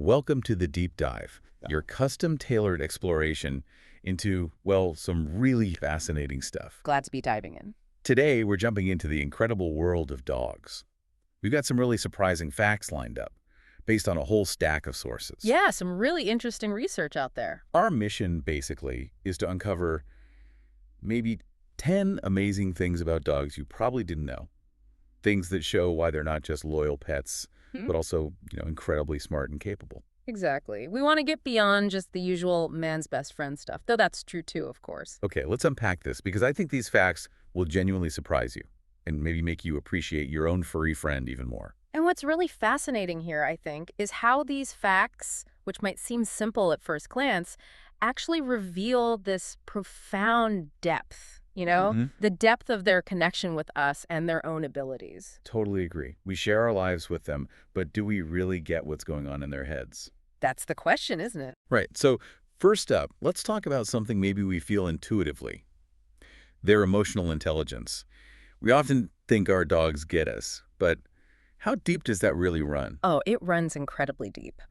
Welcome to the Deep Dive, your custom-tailored exploration into, well, some really fascinating stuff. Glad to be diving in. Today, we're jumping into the incredible world of dogs. We've got some really surprising facts lined up, based on a whole stack of sources. Yeah, some really interesting research out there. Our mission, basically, is to uncover maybe 10 amazing things about dogs you probably didn't know. Things that show why they're not just loyal pets, but also, incredibly smart and capable. Exactly. We want to get beyond just the usual man's best friend stuff, though that's true too, of course. Okay, let's unpack this, because I think these facts will genuinely surprise you and maybe make you appreciate your own furry friend even more. And what's really fascinating here, I think, is how these facts, which might seem simple at first glance, actually reveal this profound depth. The depth of their connection with us and their own abilities. Totally agree. We share our lives with them, but do we really get what's going on in their heads? That's the question, isn't it? Right. So first up, let's talk about something maybe we feel intuitively. Their emotional intelligence. We often think our dogs get us, but how deep does that really run? Oh, it runs incredibly deep.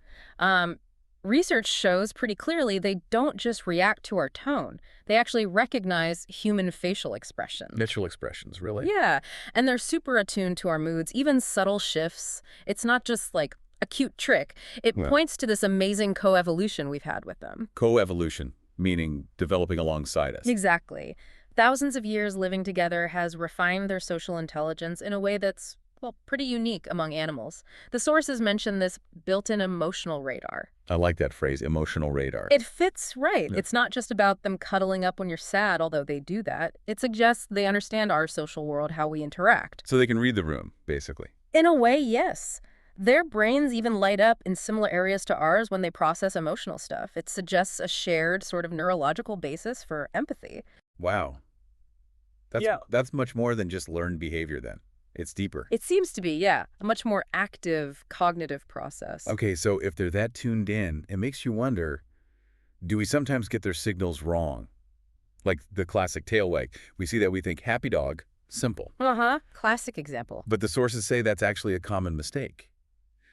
Research shows pretty clearly they don't just react to our tone. They actually recognize human facial expression. Natural expressions, really? Yeah, and they're super attuned to our moods, even subtle shifts. It's not just like a cute trick. It points to this amazing coevolution we've had with them. Coevolution, meaning developing alongside us. Exactly. Thousands of years living together has refined their social intelligence in a way that's, well, pretty unique among animals. The sources mention this built-in emotional radar. I like that phrase, emotional radar. It fits right. Yeah. It's not just about them cuddling up when you're sad, although they do that. It suggests they understand our social world, how we interact. So they can read the room, basically. In a way, yes. Their brains even light up in similar areas to ours when they process emotional stuff. It suggests a shared sort of neurological basis for empathy. Wow. That's much more than just learned behavior then. It's deeper. It seems to be, yeah, a much more active cognitive process. Okay, so if they're that tuned in, it makes you wonder, do we sometimes get their signals wrong? Like the classic tail wag. We see that, we think happy dog, simple. Classic example. But the sources say that's actually a common mistake.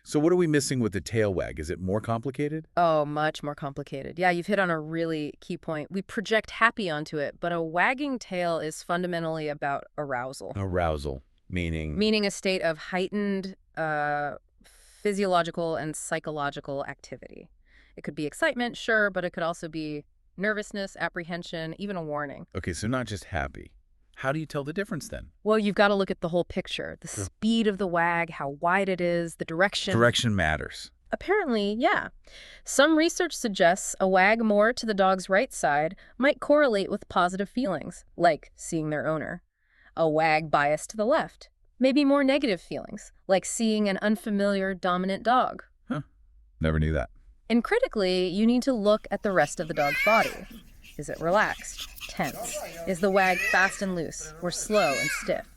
So what are we missing with the tail wag? Is it more complicated? Oh, much more complicated. Yeah, you've hit on a really key point. We project happy onto it, but a wagging tail is fundamentally about arousal. Arousal. Meaning a state of heightened physiological and psychological activity. It could be excitement, sure, but it could also be nervousness, apprehension, even a warning. Okay, so not just happy. How do you tell the difference then? Well, you've got to look at the whole picture. The speed of the wag, how wide it is, the direction. Direction matters. Apparently, yeah. Some research suggests a wag more to the dog's right side might correlate with positive feelings, like seeing their owner. A wag biased to the left, maybe more negative feelings, like seeing an unfamiliar dominant dog. Never knew that. And critically, you need to look at the rest of the dog's body. Is it relaxed, tense? Is the wag fast and loose, or slow and stiff?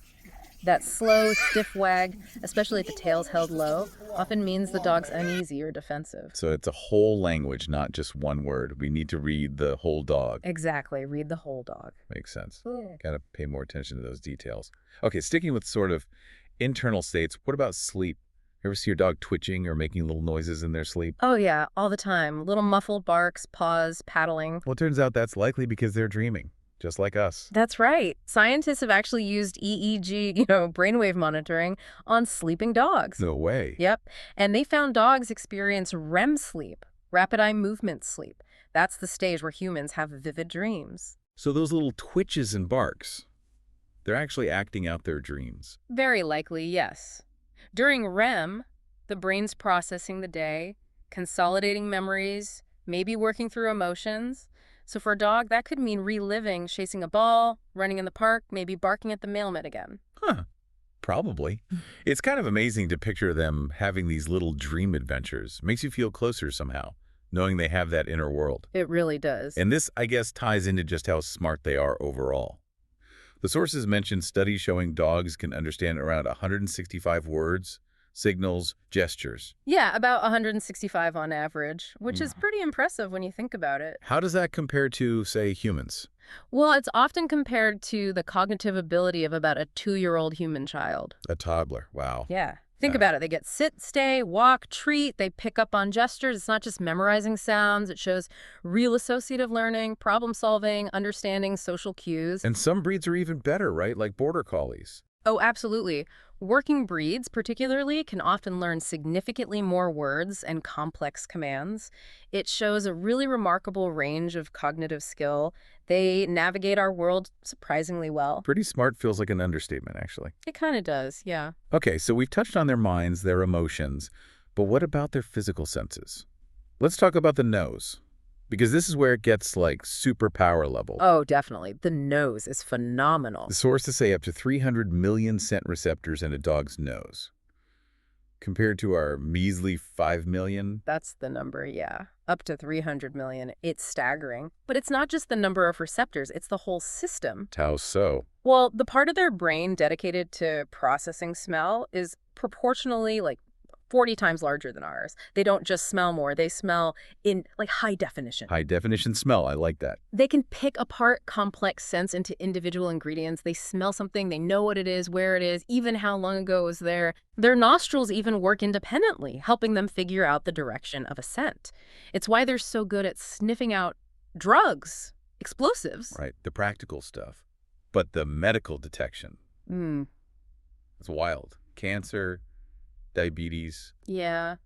That slow, stiff wag, especially if the tail's held low, often means the dog's uneasy or defensive. So it's a whole language, not just one word. We need to read the whole dog. Exactly. Read the whole dog. Makes sense. Got to pay more attention to those details. Okay, sticking with sort of internal states, what about sleep? You ever see your dog twitching or making little noises in their sleep? Oh, yeah, all the time. Little muffled barks, paws, paddling. Well, it turns out that's likely because they're dreaming, just like us. That's right. Scientists have actually used EEG, brainwave monitoring on sleeping dogs. No way. Yep. And they found dogs experience REM sleep, rapid eye movement sleep. That's the stage where humans have vivid dreams. So those little twitches and barks, they're actually acting out their dreams. Very likely, yes. During REM, the brain's processing the day, consolidating memories, maybe working through emotions. So for a dog, that could mean reliving chasing a ball, running in the park, maybe barking at the mailman again. Probably. It's kind of amazing to picture them having these little dream adventures. Makes you feel closer somehow, knowing they have that inner world. It really does. And this, I guess, ties into just how smart they are overall. The sources mention studies showing dogs can understand around 165 words, signals, gestures. Yeah, about 165 on average, which is pretty impressive when you think about it. How does that compare to, say, humans? Well, it's often compared to the cognitive ability of about a 2-year-old human child. A toddler, wow. Yeah. Think about it. They get sit, stay, walk, treat. They pick up on gestures. It's not just memorizing sounds. It shows real associative learning, problem solving, understanding social cues. And some breeds are even better, right? Like border collies. Oh, absolutely. Working breeds, particularly, can often learn significantly more words and complex commands. It shows a really remarkable range of cognitive skill. They navigate our world surprisingly well. Pretty smart feels like an understatement, actually. It kind of does, yeah. Okay, so we've touched on their minds, their emotions, but what about their physical senses? Let's talk about the nose, because this is where it gets like superpower level. Oh, definitely. The nose is phenomenal. The sources say up to 300 million scent receptors in a dog's nose. Compared to our measly 5 million. That's the number, yeah. Up to 300 million. It's staggering. But it's not just the number of receptors, it's the whole system. How so? Well, the part of their brain dedicated to processing smell is proportionally 40 times larger than ours. They don't just smell more, they smell in high definition. High definition smell, I like that. They can pick apart complex scents into individual ingredients. They smell something, they know what it is, where it is, even how long ago it was there. Their nostrils even work independently, helping them figure out the direction of a scent. It's why they're so good at sniffing out drugs, explosives. Right, the practical stuff. But the medical detection. It's wild. Cancer, diabetes. Yeah.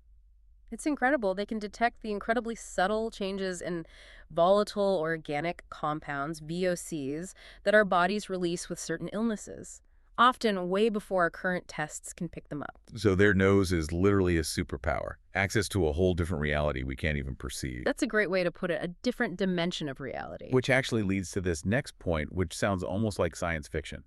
It's incredible. They can detect the incredibly subtle changes in volatile organic compounds, VOCs, that our bodies release with certain illnesses, often way before our current tests can pick them up. So their nose is literally a superpower. Access to a whole different reality we can't even perceive. That's a great way to put it, a different dimension of reality. Which actually leads to this next point, which sounds almost like science fiction.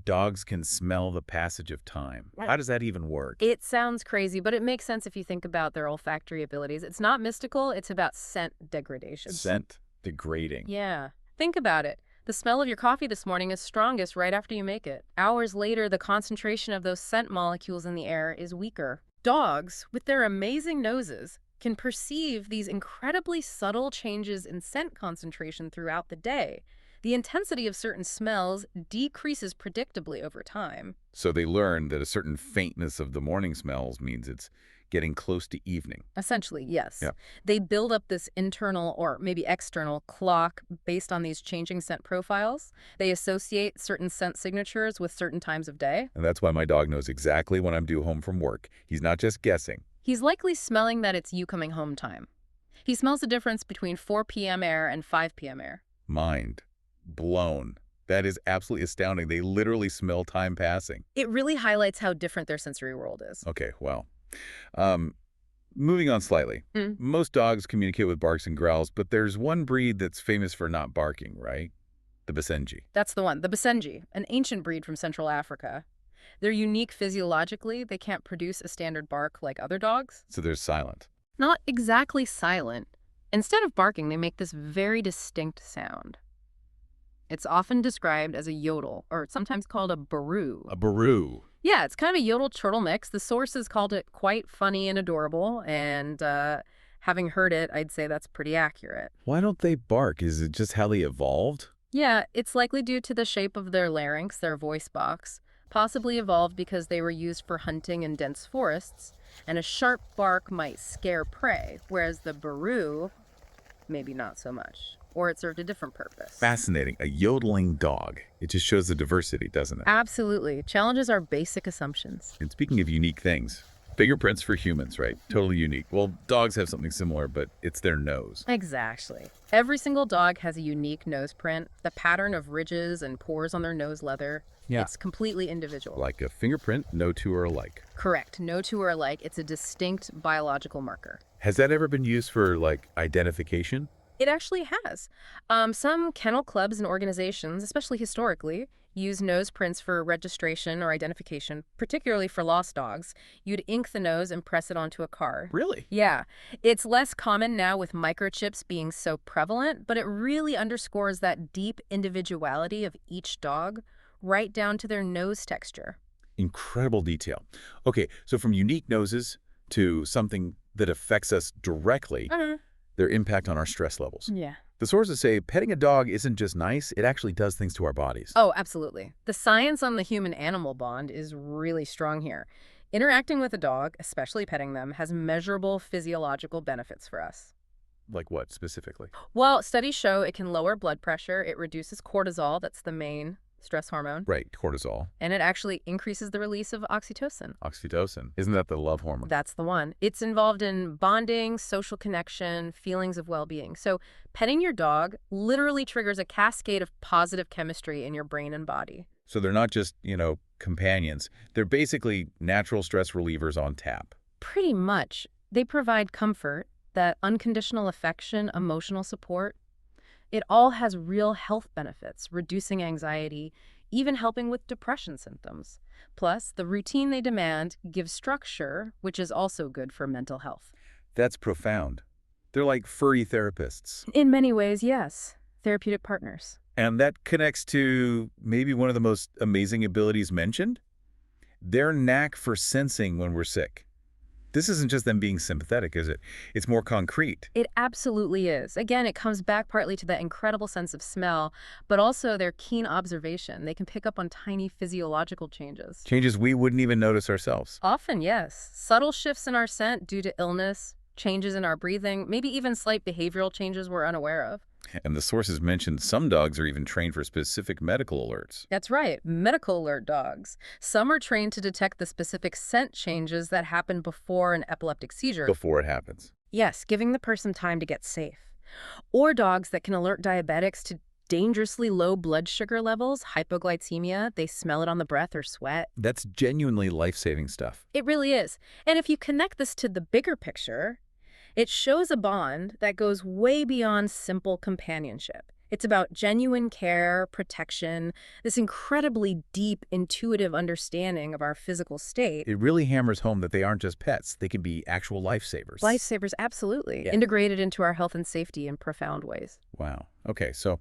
Dogs can smell the passage of time. How does that even work? It sounds crazy, but it makes sense if you think about their olfactory abilities. It's not mystical, it's about scent degradation. Scent degrading. Yeah. Think about it. The smell of your coffee this morning is strongest right after you make it. Hours later, the concentration of those scent molecules in the air is weaker. Dogs, with their amazing noses, can perceive these incredibly subtle changes in scent concentration throughout the day. The intensity of certain smells decreases predictably over time. So they learn that a certain faintness of the morning smells means it's getting close to evening. Essentially, yes. Yeah. They build up this internal or maybe external clock based on these changing scent profiles. They associate certain scent signatures with certain times of day. And that's why my dog knows exactly when I'm due home from work. He's not just guessing. He's likely smelling that it's you coming home time. He smells the difference between 4 p.m. air and 5 p.m. air. Mind blown. That is absolutely astounding. They literally smell time passing. It really highlights how different their sensory world is. Okay, well. Moving on slightly. Most dogs communicate with barks and growls, but there's one breed that's famous for not barking, right? The Basenji. That's the one, the Basenji, an ancient breed from Central Africa. They're unique physiologically. They can't produce a standard bark like other dogs. So they're silent. Not exactly silent. Instead of barking, they make this very distinct sound. It's often described as a yodel, or sometimes called a baroo. A baroo. Yeah, it's kind of a yodel-chortle mix. The sources called it quite funny and adorable, and having heard it, I'd say that's pretty accurate. Why don't they bark? Is it just how they evolved? Yeah, it's likely due to the shape of their larynx, their voice box, possibly evolved because they were used for hunting in dense forests, and a sharp bark might scare prey, whereas the baroo, maybe not so much. Or it served a different purpose. Fascinating. A yodeling dog. It just shows the diversity, doesn't it? Absolutely. Challenges our basic assumptions. And speaking of unique things, fingerprints for humans, right? Totally unique. Well, dogs have something similar, but it's their nose. Exactly. Every single dog has a unique nose print. The pattern of ridges and pores on their nose leather. Yeah. It's completely individual. Like a fingerprint, no two are alike. Correct. No two are alike. It's a distinct biological marker. Has that ever been used for, identification? It actually has. Some kennel clubs and organizations, especially historically, use nose prints for registration or identification, particularly for lost dogs. You'd ink the nose and press it onto a card. Really? Yeah. It's less common now with microchips being so prevalent, but it really underscores that deep individuality of each dog, right down to their nose texture. Incredible detail. Okay, so from unique noses to something that affects us directly, their impact on our stress levels. Yeah. The sources say petting a dog isn't just nice, it actually does things to our bodies. Oh, absolutely. The science on the human-animal bond is really strong here. Interacting with a dog, especially petting them, has measurable physiological benefits for us. Like what specifically? Well, studies show it can lower blood pressure, it reduces cortisol, that's the main stress hormone, Right, cortisol, and it actually increases the release of oxytocin. oxytocin. Isn't that the love hormone? That's the one. It's involved in bonding, social connection, feelings of well-being. So petting your dog literally triggers a cascade of positive chemistry in your brain and body. So they're not just, companions. They're basically natural stress relievers on tap. Pretty much. They provide comfort, that unconditional affection, emotional support. It all has real health benefits, reducing anxiety, even helping with depression symptoms. Plus, the routine they demand gives structure, which is also good for mental health. That's profound. They're like furry therapists. In many ways, yes. Therapeutic partners. And that connects to maybe one of the most amazing abilities mentioned, their knack for sensing when we're sick. This isn't just them being sympathetic, is it? It's more concrete. It absolutely is. Again, it comes back partly to that incredible sense of smell, but also their keen observation. They can pick up on tiny physiological changes. Changes we wouldn't even notice ourselves. Often, yes. Subtle shifts in our scent due to illness, changes in our breathing, maybe even slight behavioral changes we're unaware of. And the sources mentioned some dogs are even trained for specific medical alerts. That's right, medical alert dogs. Some are trained to detect the specific scent changes that happen before an epileptic seizure. Before it happens. Yes, giving the person time to get safe. Or dogs that can alert diabetics to dangerously low blood sugar levels, hypoglycemia. They smell it on the breath or sweat. That's genuinely life-saving stuff. It really is. And if you connect this to the bigger picture, it shows a bond that goes way beyond simple companionship. It's about genuine care, protection, this incredibly deep, intuitive understanding of our physical state. It really hammers home that they aren't just pets. They can be actual lifesavers. Lifesavers, absolutely. Yeah. Integrated into our health and safety in profound ways. Wow. Okay, so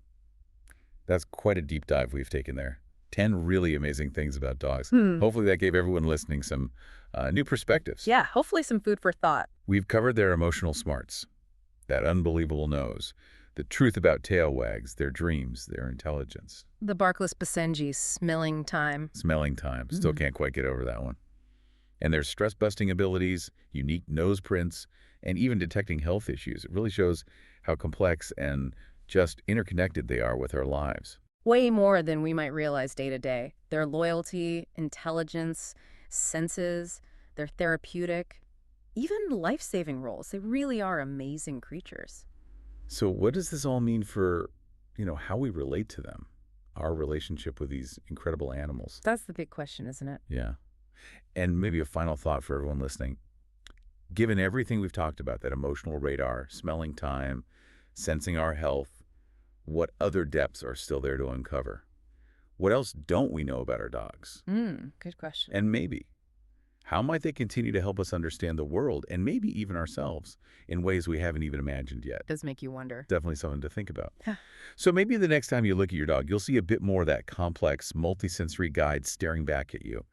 that's quite a deep dive we've taken there. 10 really amazing things about dogs. Hopefully that gave everyone listening some new perspectives. Yeah, hopefully some food for thought. We've covered their emotional smarts, that unbelievable nose, the truth about tail wags, their dreams, their intelligence. The barkless Basenji, smelling time. Smelling time. Still can't quite get over that one. And their stress-busting abilities, unique nose prints, and even detecting health issues. It really shows how complex and just interconnected they are with our lives. Way more than we might realize day to day. Their loyalty, intelligence, senses, their therapeutic, even life-saving roles. They really are amazing creatures. So what does this all mean for, how we relate to them? Our relationship with these incredible animals? That's the big question, isn't it? Yeah. And maybe a final thought for everyone listening. Given everything we've talked about, that emotional radar, smelling time, sensing our health, what other depths are still there to uncover? What else don't we know about our dogs? Good question. And maybe, how might they continue to help us understand the world and maybe even ourselves in ways we haven't even imagined yet? Does make you wonder. Definitely something to think about. So maybe the next time you look at your dog, you'll see a bit more of that complex, multisensory guide staring back at you.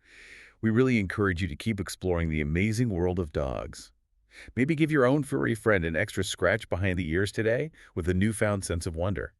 We really encourage you to keep exploring the amazing world of dogs. Maybe give your own furry friend an extra scratch behind the ears today with a newfound sense of wonder.